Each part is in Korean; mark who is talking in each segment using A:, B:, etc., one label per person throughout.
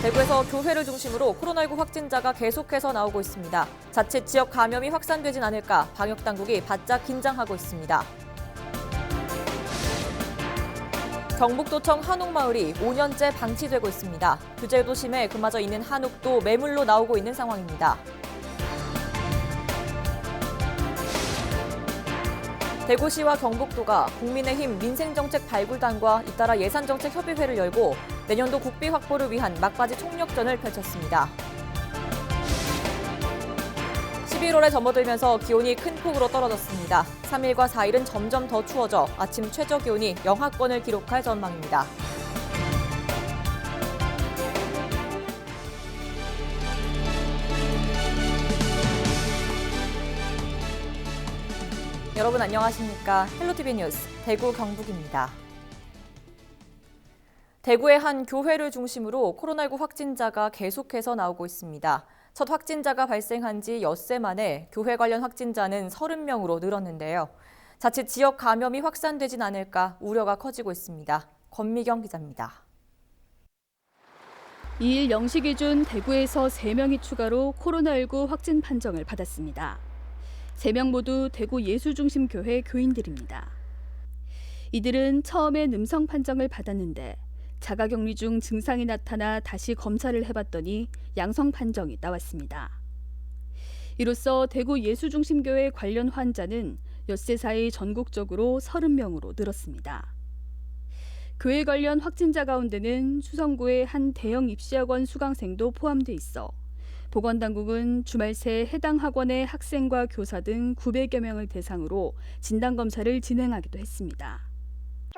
A: 대구에서 교회를 중심으로 코로나19 확진자가 계속해서 나오고 있습니다. 자칫 지역 감염이 확산되진 않을까 방역당국이 바짝 긴장하고 있습니다. 경북도청 한옥마을이 5년째 방치되고 있습니다. 규제도 심해 그마저 있는 한옥도 매물로 나오고 있는 상황입니다. 대구시와 경북도가 국민의힘 민생정책 발굴단과 잇따라 예산정책협의회를 열고 내년도 국비 확보를 위한 막바지 총력전을 펼쳤습니다. 11월에 접어들면서 기온이 큰 폭으로 떨어졌습니다. 3일과 4일은 점점 더 추워져 아침 최저 기온이 영하권을 기록할 전망입니다. 여러분 안녕하십니까? 헬로티비 뉴스 대구 경북입니다. 대구의 한 교회를 중심으로 코로나19 확진자가 계속해서 나오고 있습니다. 첫 확진자가 발생한 지 엿새 만에 교회 관련 확진자는 30명으로 늘었는데요. 자칫 지역 감염이 확산되진 않을까 우려가 커지고 있습니다. 권미경 기자입니다.
B: 2일 0시 기준 대구에서 3명이 추가로 코로나19 확진 판정을 받았습니다. 3명 모두 대구 예수중심교회 교인들입니다. 이들은 처음에 음성 판정을 받았는데 자가격리 중 증상이 나타나 다시 검사를 해봤더니 양성 판정이 나왔습니다. 이로써 대구 예수중심교회 관련 환자는 엿새 사이 전국적으로 30명으로 늘었습니다. 교회 관련 확진자 가운데는 수성구의 한 대형 입시학원 수강생도 포함돼 있어 보건당국은 주말 새 해당 학원의 학생과 교사 등 900여 명을 대상으로 진단검사를 진행하기도 했습니다.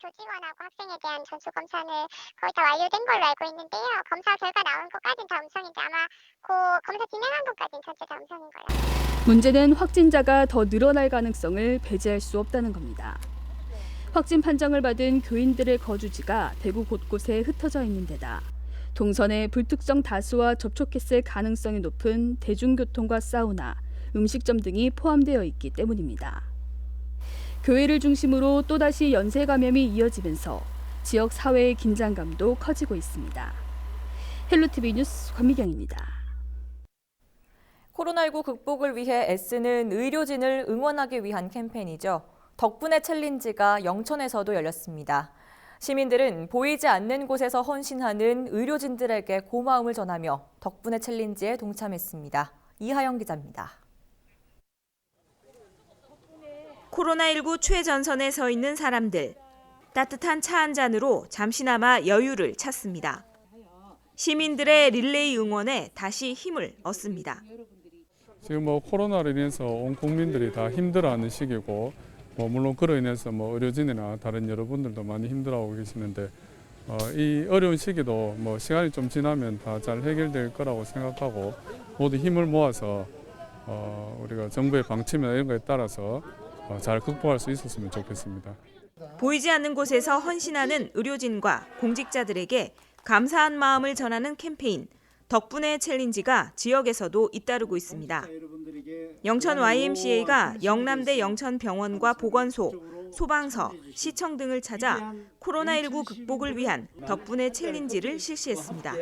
C: 조직원하고 학생에 대한 전수검사는 거의 다 완료된 걸로 알고 있는데요. 검사 결과 나온 것까지는 다 음성인데 아마 그 검사 진행한 것까지는 전체 다 음성인 걸로.
B: 문제는 확진자가 더 늘어날 가능성을 배제할 수 없다는 겁니다. 확진 판정을 받은 교인들의 거주지가 대구 곳곳에 흩어져 있는 데다 동선에 불특정 다수와 접촉했을 가능성이 높은 대중교통과 사우나, 음식점 등이 포함되어 있기 때문입니다. 교회를 중심으로 또다시 연쇄 감염이 이어지면서 지역 사회의 긴장감도 커지고 있습니다. 헬로티비 뉴스 권미경입니다.
A: 코로나19 극복을 위해 애쓰는 의료진을 응원하기 위한 캠페인이죠. 덕분에 챌린지가 영천에서도 열렸습니다. 시민들은 보이지 않는 곳에서 헌신하는 의료진들에게 고마움을 전하며 덕분에 챌린지에 동참했습니다. 이하영 기자입니다.
D: 코로나19 최전선에 서 있는 사람들. 따뜻한 차 한 잔으로 잠시나마 여유를 찾습니다. 시민들의 릴레이 응원에 다시 힘을 얻습니다.
E: 지금 코로나로 인해서 온 국민들이 다 힘들어하는 시기고 물론 그로 인해서 의료진이나 다른 여러분들도 많이 힘들어하고 계시는데 이 어려운 시기도 시간이 좀 지나면 다 잘 해결될 거라고 생각하고 모두 힘을 모아서 우리가 정부의 방침이나 이런 거에 따라서 잘 극복할 수 있었으면 좋겠습니다.
D: 보이지 않는 곳에서 헌신하는 의료진과 공직자들에게 감사한 마음을 전하는 캠페인 덕분에 챌린지가 지역에서도 잇따르고 있습니다. 영천 YMCA가 영남대 영천병원과 보건소, 소방서, 시청 등을 찾아 코로나19 극복을 위한 덕분에 챌린지를 실시했습니다.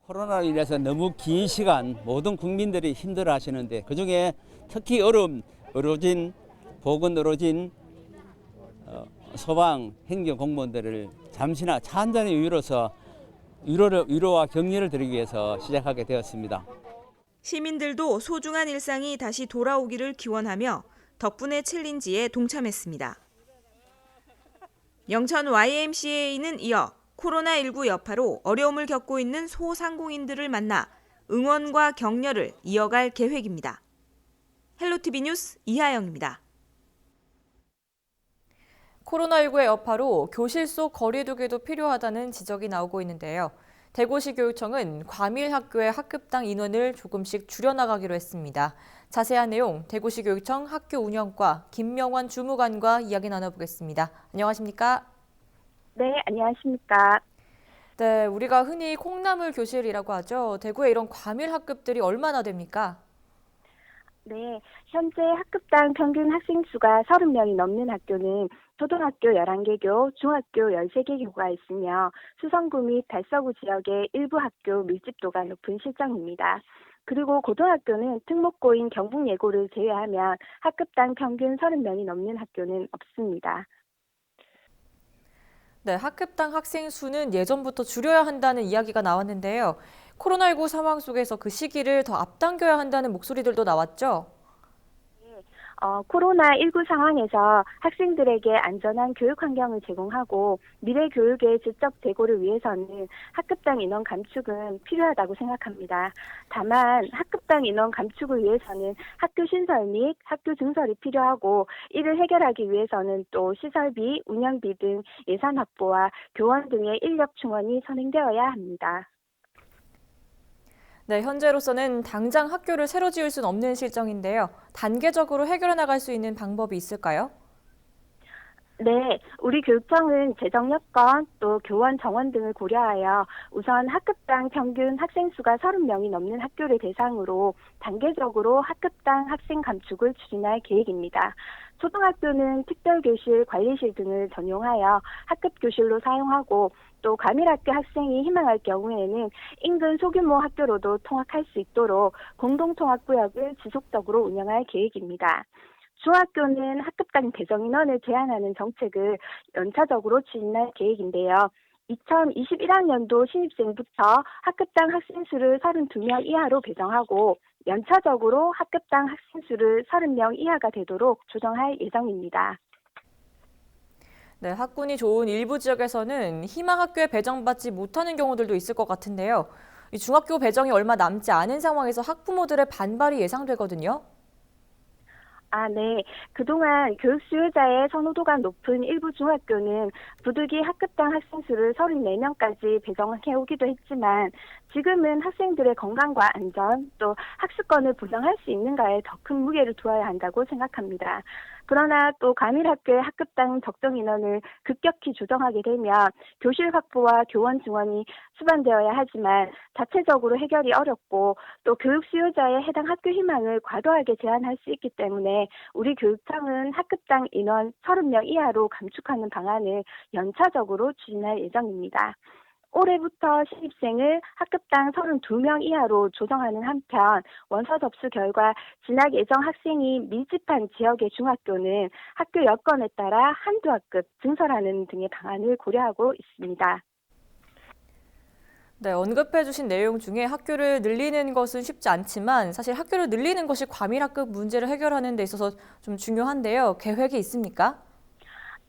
F: 코로나로 인해서 너무 긴 시간 모든 국민들이 힘들어 하시는데 그중에 특히 어려운 의료진, 보건의료진, 소방, 행정 공무원들을 잠시나 차 한 잔의 여유로서 위로와 격려를 드리기 위해서 시작하게 되었습니다.
D: 시민들도 소중한 일상이 다시 돌아오기를 기원하며 덕분에 챌린지에 동참했습니다. 영천 YMCA는 이어 코로나19 여파로 어려움을 겪고 있는 소상공인들을 만나 응원과 격려를 이어갈 계획입니다. 헬로티비 뉴스 이하영입니다.
A: 코로나19의 여파로 교실 속 거리 두기도 필요하다는 지적이 나오고 있는데요. 대구시 교육청은 과밀 학교의 학급당 인원을 조금씩 줄여나가기로 했습니다. 자세한 내용 대구시 교육청 학교 운영과 김명환 주무관과 이야기 나눠보겠습니다. 안녕하십니까?
G: 네, 안녕하십니까?
A: 네, 우리가 흔히 콩나물 교실이라고 하죠. 대구에 이런 과밀 학급들이 얼마나 됩니까?
G: 네, 현재 학급당 평균 학생 수가 30명이 넘는 학교는 초등학교 11개교, 중학교 13개교가 있으며 수성구 및 달서구 지역의 일부 학교 밀집도가 높은 실정입니다. 그리고 고등학교는 특목고인 경북예고를 제외하면 학급당 평균 30명이 넘는 학교는 없습니다.
A: 네, 학급당 학생 수는 예전부터 줄여야 한다는 이야기가 나왔는데요. 코로나19 상황 속에서 그 시기를 더 앞당겨야 한다는 목소리들도 나왔죠.
G: 코로나19 상황에서 학생들에게 안전한 교육 환경을 제공하고 미래 교육의 질적 제고를 위해서는 학급당 인원 감축은 필요하다고 생각합니다. 다만 학급당 인원 감축을 위해서는 학교 신설 및 학교 증설이 필요하고 이를 해결하기 위해서는 또 시설비, 운영비 등 예산 확보와 교원 등의 인력 충원이 선행되어야 합니다.
A: 네, 현재로서는 당장 학교를 새로 지을 수는 없는 실정인데요. 단계적으로 해결해 나갈 수 있는 방법이 있을까요?
G: 네, 우리 교육청은 재정 여건 또 교원 정원 등을 고려하여 우선 학급당 평균 학생 수가 30명이 넘는 학교를 대상으로 단계적으로 학급당 학생 감축을 추진할 계획입니다. 초등학교는 특별교실, 관리실 등을 전용하여 학급 교실로 사용하고 또 과밀학교 학생이 희망할 경우에는 인근 소규모 학교로도 통학할 수 있도록 공동통학구역을 지속적으로 운영할 계획입니다. 중학교는 학급당 배정 인원을 제한하는 정책을 연차적으로 추진할 계획인데요. 2021학년도 신입생부터 학급당 학생 수를 32명 이하로 배정하고 연차적으로 학급당 학생 수를 30명 이하가 되도록 조정할 예정입니다.
A: 네, 학군이 좋은 일부 지역에서는 희망 학교에 배정받지 못하는 경우들도 있을 것 같은데요. 이 중학교 배정이 얼마 남지 않은 상황에서 학부모들의 반발이 예상되거든요.
G: 네. 그동안 교육 수요자의 선호도가 높은 일부 중학교는 부득이 학급당 학생 수를 34명까지 배정해오기도 했지만 지금은 학생들의 건강과 안전 또 학습권을 보장할 수 있는가에 더 큰 무게를 두어야 한다고 생각합니다. 그러나 또 과밀학교의 학급당 적정 인원을 급격히 조정하게 되면 교실 확보와 교원 증원이 수반되어야 하지만 자체적으로 해결이 어렵고 또 교육 수요자의 해당 학교 희망을 과도하게 제한할 수 있기 때문에 우리 교육청은 학급당 인원 30명 이하로 감축하는 방안을 연차적으로 추진할 예정입니다. 올해부터 신입생을 학급당 32명 이하로 조정하는 한편 원서 접수 결과 진학 예정 학생이 밀집한 지역의 중학교는 학교 여건에 따라 한두 학급 증설하는 등의 방안을 고려하고 있습니다.
A: 네, 언급해 주신 내용 중에 학교를 늘리는 것은 쉽지 않지만 사실 학교를 늘리는 것이 과밀학급 문제를 해결하는 데 있어서 좀 중요한데요. 계획이 있습니까?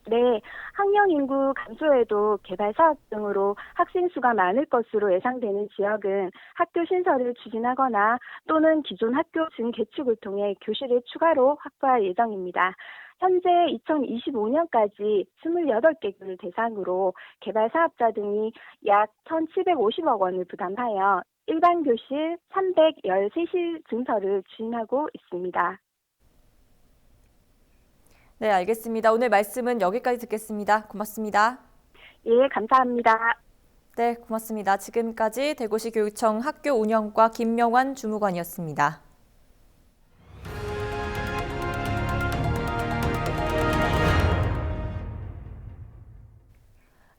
G: 네, 학령 인구 감소에도 개발 사업 등으로 학생 수가 많을 것으로 예상되는 지역은 학교 신설을 추진하거나 또는 기존 학교 증개축을 통해 교실을 추가로 확보할 예정입니다. 현재 2025년까지 28개교를 대상으로 개발 사업자 등이 약 1,750억 원을 부담하여 일반 교실 313실 증설을 추진하고 있습니다.
A: 네, 알겠습니다. 오늘 말씀은 여기까지 듣겠습니다. 고맙습니다.
G: 예, 감사합니다.
A: 네, 고맙습니다. 지금까지 대구시 교육청 학교 운영과 김명환 주무관이었습니다.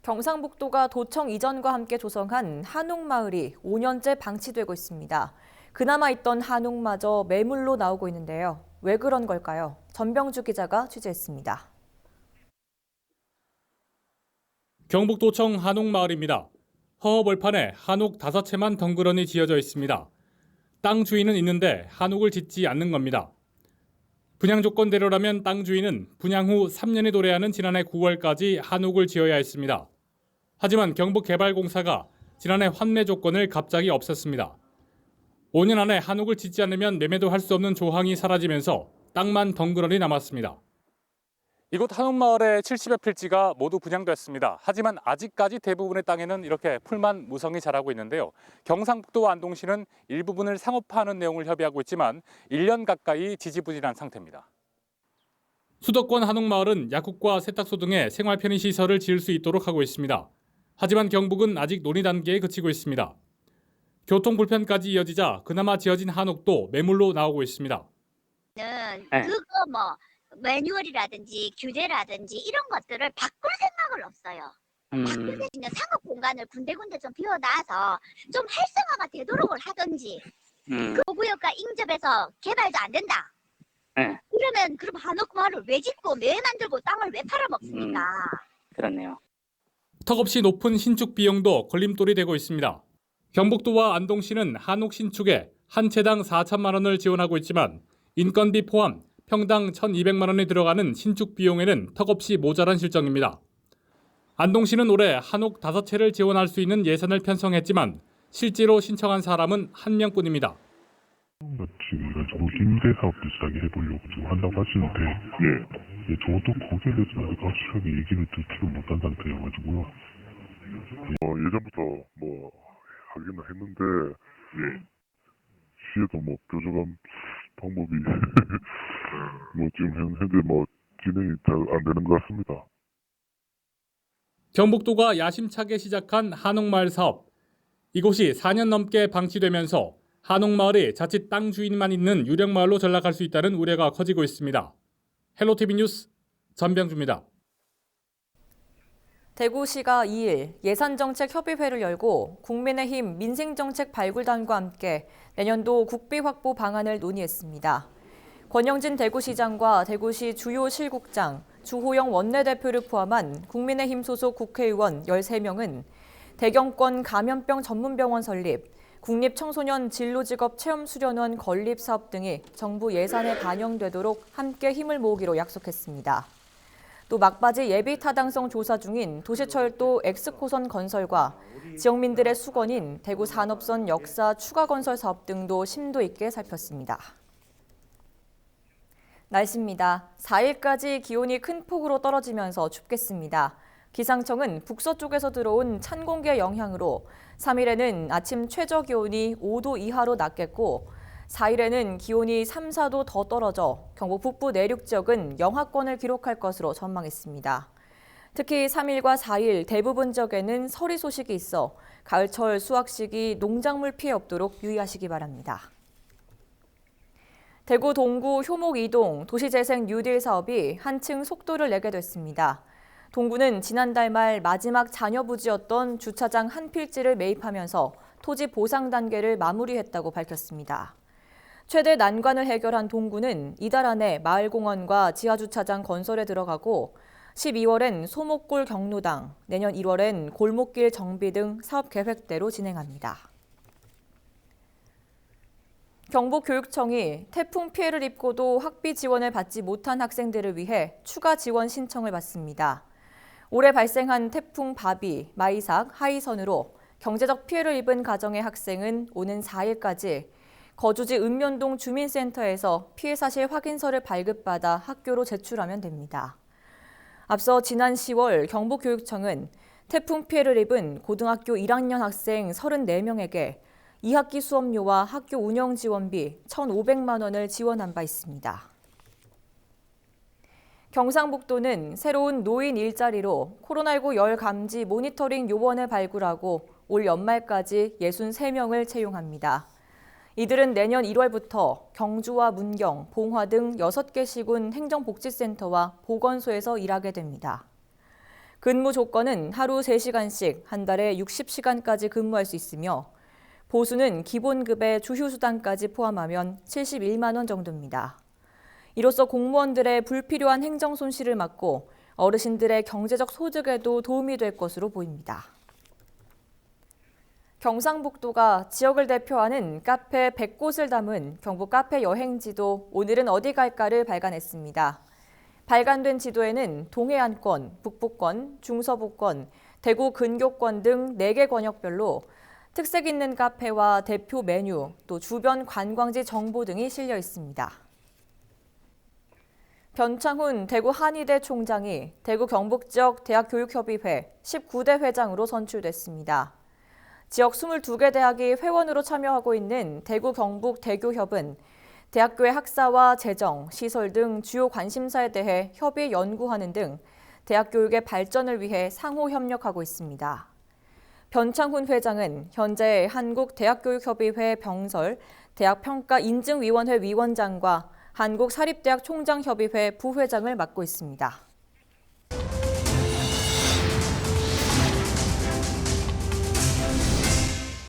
A: 경상북도가 도청 이전과 함께 조성한 한옥마을이 5년째 방치되고 있습니다. 그나마 있던 한옥마저 매물로 나오고 있는데요. 왜 그런 걸까요? 전병주 기자가 취재했습니다.
H: 경북도청 한옥마을입니다. 허허벌판에 한옥 5채만 덩그러니 지어져 있습니다. 땅 주인은 있는데 한옥을 짓지 않는 겁니다. 분양 조건대로라면 땅 주인은 분양 후 3년이 도래하는 지난해 9월까지 한옥을 지어야 했습니다. 하지만 경북개발공사가 지난해 환매 조건을 갑자기 없앴습니다. 5년 안에 한옥을 짓지 않으면 매매도 할 수 없는 조항이 사라지면서 땅만 덩그러니 남았습니다. 이곳 한옥마을의 70여 필지가 모두 분양됐습니다. 하지만 아직까지 대부분의 땅에는 이렇게 풀만 무성히 자라고 있는데요. 경상북도와 안동시는 일부분을 상업화하는 내용을 협의하고 있지만 1년 가까이 지지부진한 상태입니다. 수도권 한옥마을은 약국과 세탁소 등의 생활 편의시설을 지을 수 있도록 하고 있습니다. 하지만 경북은 아직 논의 단계에 그치고 있습니다. 교통 불편까지 이어지자 그나마 지어진 한옥도 매물로 나오고 있습니다.
F: 네.
I: 그거 뭐 매뉴얼이라든지 규제라든지 이런 것들을 바꿀 생각을 없어요. 바꿀 수 있는 상업 공간을 군데군데 좀 비워놔서 좀 활성화가 되도록 하든지 그 구역과 인접해서 개발도 안 된다. 그러면 그럼 한옥마을을 왜 짓고 왜 만들고 땅을 왜 팔아먹습니까?
F: 그렇네요.
H: 턱없이 높은 신축 비용도 걸림돌이 되고 있습니다. 경북도와 안동시는 한옥 신축에 한 채당 4천만 원을 지원하고 있지만 인건비 포함 평당 1,200만 원이 들어가는 신축 비용에는 턱없이 모자란 실정입니다. 안동시는 올해 한옥 5채를 지원할 수 있는 예산을 편성했지만 실제로 신청한 사람은 1명뿐입니다.
J: 지금 이런 임대 사업도 시작에 해보려고 지금 한다고 하시는데, 저도 거기에 대해서 아직 확실하게 얘기를 듣지도 못한 상태여가지고요. 예전부터 뭐 하기는 했는데, 시에도 뭐 뾰족한 방법이 뭐 지금 현재 뭐 진행이 잘 안 되는 것 같습니다.
H: 경북도가 야심차게 시작한 한옥마을 사업. 이곳이 4년 넘게 방치되면서 한옥마을이 자칫 땅 주인만 있는 유령마을로 전락할 수 있다는 우려가 커지고 있습니다. 헬로티비 뉴스 전병주입니다.
A: 대구시가 2일 예산정책협의회를 열고 국민의힘 민생정책 발굴단과 함께 내년도 국비 확보 방안을 논의했습니다. 권영진 대구시장과 대구시 주요 실국장, 주호영 원내대표를 포함한 국민의힘 소속 국회의원 13명은 대경권 감염병 전문병원 설립, 국립청소년 진로직업 체험수련원 건립 사업 등이 정부 예산에 반영되도록 함께 힘을 모으기로 약속했습니다. 또 막바지 예비 타당성 조사 중인 도시철도 X코선 건설과 지역민들의 수건인 대구 산업선 역사 추가 건설 사업 등도 심도 있게 살폈습니다. 날씨입니다. 4일까지 기온이 큰 폭으로 떨어지면서 춥겠습니다. 기상청은 북서쪽에서 들어온 찬 공기의 영향으로 3일에는 아침 최저 기온이 5도 이하로 낮겠고 4일에는 기온이 3, 4도 더 떨어져 경북 북부 내륙 지역은 영하권을 기록할 것으로 전망했습니다. 특히 3일과 4일 대부분 지역에는 서리 소식이 있어 가을철 수확 시기 농작물 피해 없도록 유의하시기 바랍니다. 대구 동구 효목 2동 도시재생 뉴딜 사업이 한층 속도를 내게 됐습니다. 동구는 지난달 말 마지막 잔여 부지였던 주차장 한 필지를 매입하면서 토지 보상 단계를 마무리했다고 밝혔습니다. 최대 난관을 해결한 동구는 이달 안에 마을공원과 지하주차장 건설에 들어가고 12월엔 소목골 경로당, 내년 1월엔 골목길 정비 등 사업 계획대로 진행합니다. 경북교육청이 태풍 피해를 입고도 학비 지원을 받지 못한 학생들을 위해 추가 지원 신청을 받습니다. 올해 발생한 태풍 바비, 마이삭, 하이선으로 경제적 피해를 입은 가정의 학생은 오는 4일까지 거주지 읍면동 주민센터에서 피해 사실 확인서를 발급받아 학교로 제출하면 됩니다. 앞서 지난 10월 경북교육청은 태풍 피해를 입은 고등학교 1학년 학생 34명에게 2학기 수업료와 학교 운영 지원비 1,500만 원을 지원한 바 있습니다. 경상북도는 새로운 노인 일자리로 코로나19 열 감지 모니터링 요원을 발굴하고 올 연말까지 63명을 채용합니다. 이들은 내년 1월부터 경주와 문경, 봉화 등 6개 시군 행정복지센터와 보건소에서 일하게 됩니다. 근무 조건은 하루 3시간씩 한 달에 60시간까지 근무할 수 있으며 보수는 기본급의 주휴수당까지 포함하면 71만 원 정도입니다. 이로써 공무원들의 불필요한 행정 손실을 막고 어르신들의 경제적 소득에도 도움이 될 것으로 보입니다. 경상북도가 지역을 대표하는 카페 100곳을 담은 경북 카페 여행지도 오늘은 어디 갈까를 발간했습니다. 발간된 지도에는 동해안권, 북부권, 중서부권, 대구 근교권 등 4개 권역별로 특색 있는 카페와 대표 메뉴, 또 주변 관광지 정보 등이 실려 있습니다. 변창훈 대구 한의대 총장이 대구 경북지역 대학교육협의회 19대 회장으로 선출됐습니다. 지역 22개 대학이 회원으로 참여하고 있는 대구 경북 대교협은 대학교의 학사와 재정, 시설 등 주요 관심사에 대해 협의 연구하는 등 대학 교육의 발전을 위해 상호 협력하고 있습니다. 변창훈 회장은 현재 한국대학교육협의회 병설 대학평가인증위원회 위원장과 한국사립대학 총장협의회 부회장을 맡고 있습니다.